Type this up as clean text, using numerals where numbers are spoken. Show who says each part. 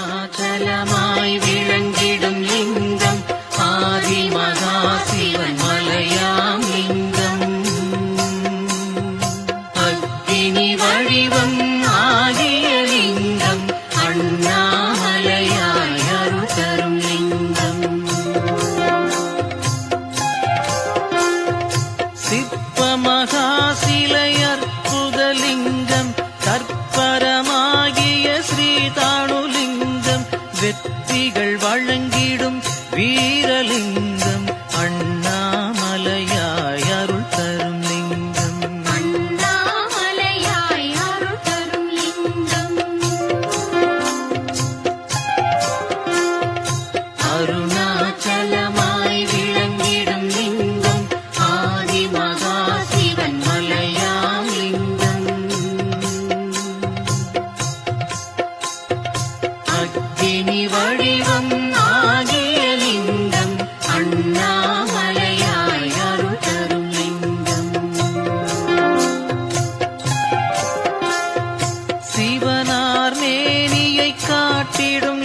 Speaker 1: அருணாச்சலமாய் விளங்கிடும் லிங்கம் ஆதி மகா சிவன் மலையாம் லிங்கம். அக்கினி வடிவம் ஆகிய லிங்கம் அண்ணாமலையாய் அருள் தரும் லிங்கம். சிற்ப மகா சிலை அற்புத லிங்கம் கற்பரமாகிய ஸ்ரீதானுலிங்கம் வெற்றிகள் வழங்கிடும் வீரலிங்கம் அண்ணாமலையாய் அருள் தரும் லிங்கம்.
Speaker 2: அண்ணாமலையாய் அருள் தரும் லிங்கம்.
Speaker 1: அருணாச்சலமாய் விளங்கிடும் லிங்கம் ஆதி மகா சிவன் மலையாம் லிங்கம். அக்கினி வடிவம் ஆகிய லிங்கம் அண்ணாமலையாய் அருள் தரும் லிங்கம். சிவனார் மேனியை காட்டிடும்